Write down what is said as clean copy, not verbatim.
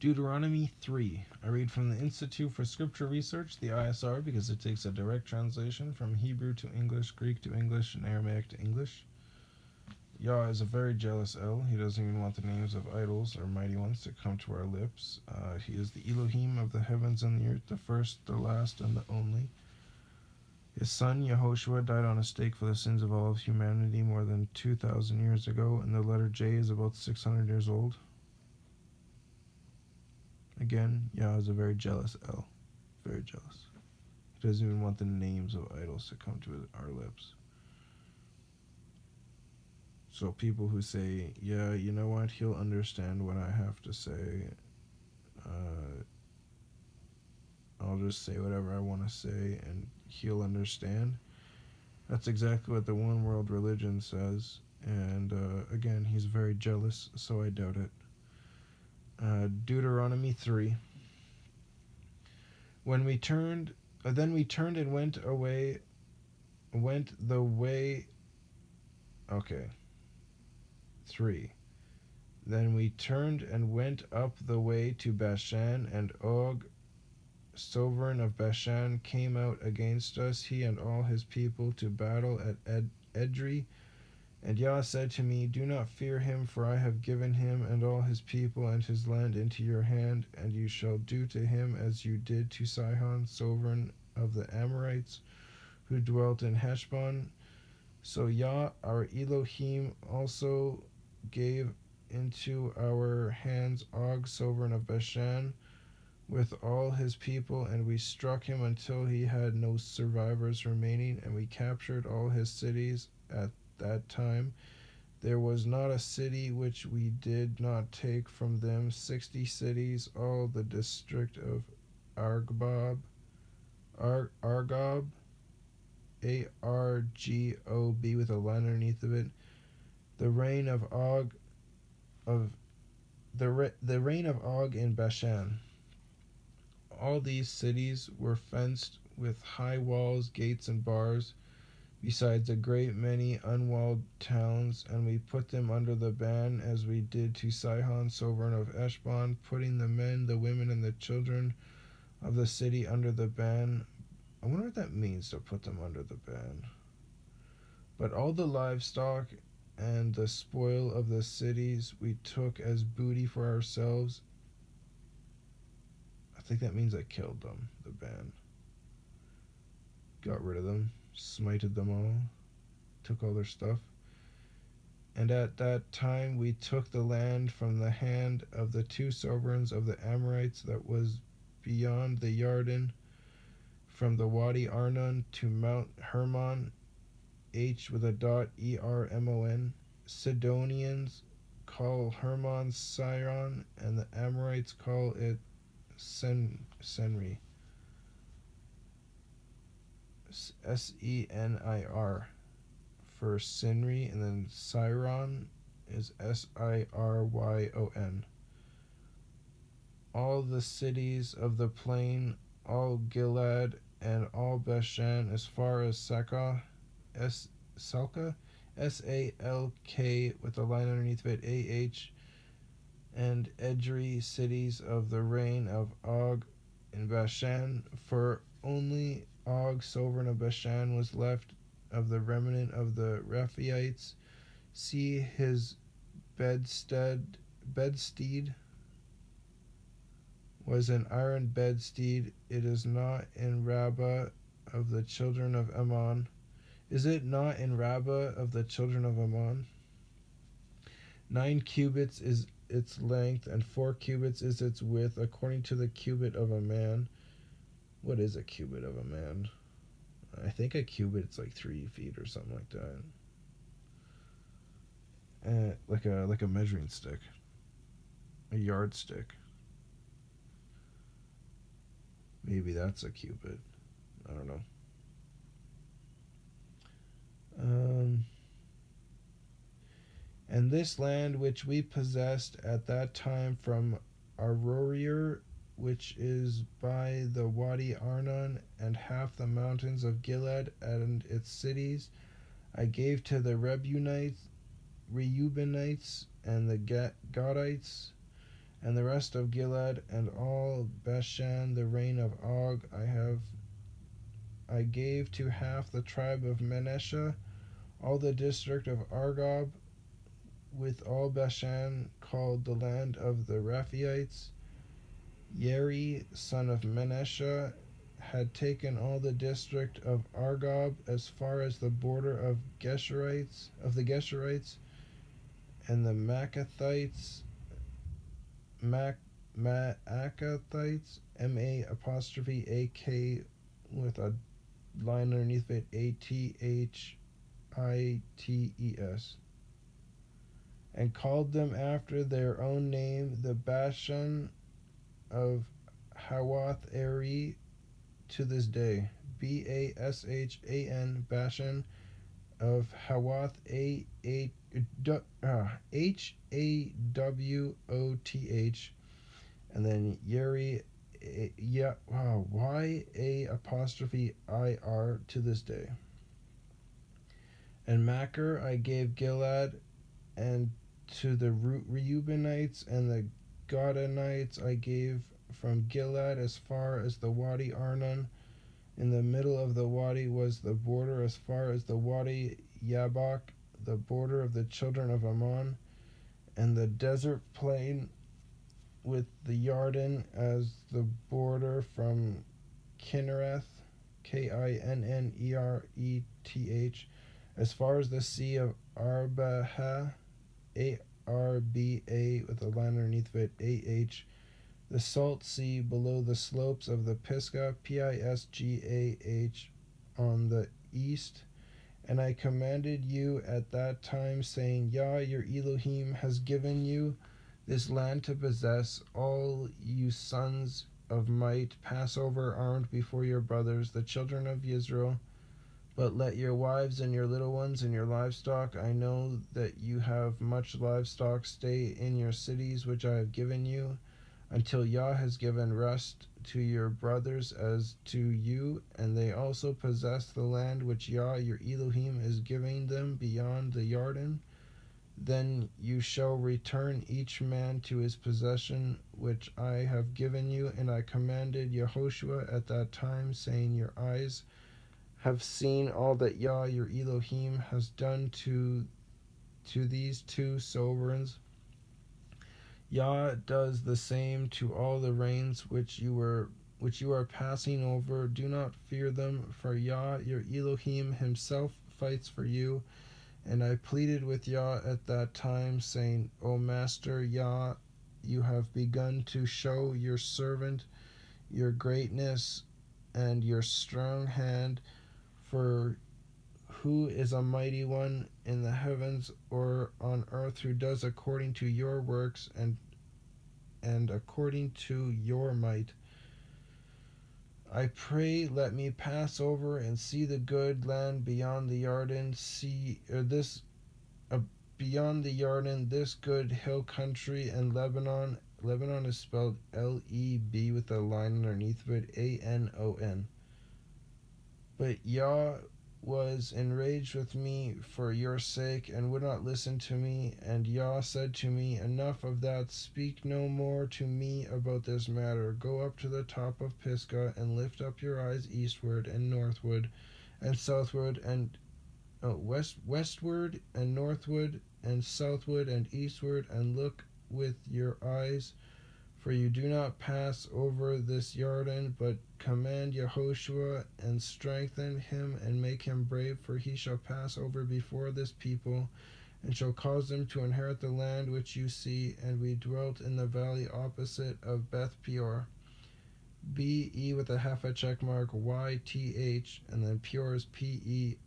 Deuteronomy 3. I read from the Institute for Scripture Research, the ISR, because it takes a direct translation from Hebrew to English, Greek to English, and Aramaic to English. Yah is a very jealous El. He doesn't even want the names of idols or mighty ones to come to our lips. He is the Elohim of the heavens and the earth, the first, the last, and the only. His son, Yehoshua, died on a stake for the sins of all of humanity more than 2,000 years ago, and the letter J is about 600 years old. Again, Yah is a very jealous El. Very jealous. He doesn't even want the names of idols to come to our lips. So people who say, yeah, you know what, he'll understand what I have to say. I'll just say whatever I want to say and he'll understand. That's exactly what the one world religion says. And again, he's very jealous, so I doubt it. Deuteronomy 3. Then we turned and went the way. Okay. 3. Then we turned and went up the way to Bashan, and Og, sovereign of Bashan, came out against us, he and all his people, to battle at Edrei. And Yah said to me, do not fear him, for I have given him and all his people and his land into your hand, and you shall do to him as you did to Sihon, sovereign of the Amorites, who dwelt in Heshbon. So Yah, our Elohim, also gave into our hands Og, sovereign of Bashan, with all his people, and we struck him until he had no survivors remaining, and we captured all his cities. At that time there was not a city which we did not take from them, 60 cities, all the district of Argob, Argob, Argob, with a line underneath of it. The reign of Og in Bashan. All these cities were fenced with high walls, gates, and bars, besides a great many unwalled towns, and we put them under the ban, as we did to Sihon, sovereign of Heshbon, putting the men, the women, and the children of the city under the ban. I wonder what that means, to put them under the ban. But all the livestock and the spoil of the cities we took as booty for ourselves. I think that means I killed them, the ban. Got rid of them, smited them all, took all their stuff. And at that time we took the land from the hand of the 2 sovereigns of the Amorites that was beyond the Jordan, from the Wadi Arnon to Mount Hermon, Hermon. Sidonians call Hermon Sirion, and the Amorites call it Senir. Senir for Sinri, and then Sirion is Siryon. All the cities of the plain, all Gilead, and all Bashan, as far as Salka, Salka, with a line underneath of it, and Edrei, cities of the reign of Og in Bashan, for only Og, sovereign of Bashan, was left of the remnant of the Rephaites. See, his bedstead was an iron bedstead. It is not in Rabbah of the children of Ammon. Is it not in Rabbah of the children of Ammon? 9 cubits is its length, and 4 cubits is its width, according to the cubit of a man. What is a cubit of a man? I think a cubit's like 3 feet or something like that. Like a measuring stick, a yardstick. Maybe that's a cubit. I don't know. And this land which we possessed at that time from Aroer, which is by the Wadi Arnon, and half the mountains of Gilead and its cities, I gave to the Reubenites and the Gadites, and the rest of Gilead, and all Bashan, the reign of Og, I gave to half the tribe of Manasseh, all the district of Argob, with all Bashan, called the land of the Rephaites. Yeri, son of Manasseh, had taken all the district of Argob as far as the border of the Geshurites, and the Maacathites, Ma'ak with a line underneath it, Athites, and called them after their own name, the Bashan of Hawath Eri, to this day. Bashan, Bashan of Hawath, Hawwoth, and then Yeri, YA', to this day. And Machir I gave Gilead, and to the Reubenites and the Gadonites I gave from Gilead as far as the Wadi Arnon. In the middle of the wadi was the border as far as the Wadi Yabok, the border of the children of Ammon, and the desert plain with the Yarden as the border from Kinnereth, Kinnereth, as far as the sea of Arba, Arba with a line underneath it, the salt sea below the slopes of the Pisgah, Pisgah, on the east. And I commanded you at that time, saying, Yah, your Elohim, has given you this land to possess. All you sons of might pass over armed before your brothers, the children of Israel. But let your wives and your little ones and your livestock, I know that you have much livestock, stay in your cities which I have given you, until Yah has given rest to your brothers as to you, and they also possess the land which Yah your Elohim is giving them beyond the Yarden. Then you shall return each man to his possession which I have given you. And I commanded Yehoshua at that time, saying, your eyes have seen all that Yah your Elohim has done to these two sovereigns. Yah does the same to all the reigns which you are passing over. Do not fear them, for Yah your Elohim himself fights for you. And I pleaded with Yah at that time, saying, O Master Yah, you have begun to show your servant your greatness and your strong hand, for who is a mighty one in the heavens or on earth who does according to your works and according to your might? I pray, let me pass over and see the good land beyond the Yarden, beyond the Yarden, this good hill country, and Lebanon. Lebanon is spelled Leb with a line underneath of it, Anon. But Yah was enraged with me for your sake, and would not listen to me. And Yah said to me, enough of that, speak no more to me about this matter. Go up to the top of Pisgah, and lift up your eyes eastward and northward, and southward, and westward and northward, and southward and eastward, and look with your eyes. For you do not pass over this Yarden, but command Yehoshua, and strengthen him, and make him brave, for he shall pass over before this people, and shall cause them to inherit the land which you see. And we dwelt in the valley opposite of Beth Peor. B-E with a half a check mark, Y-T-H, and then Peor is P-E'-O-R.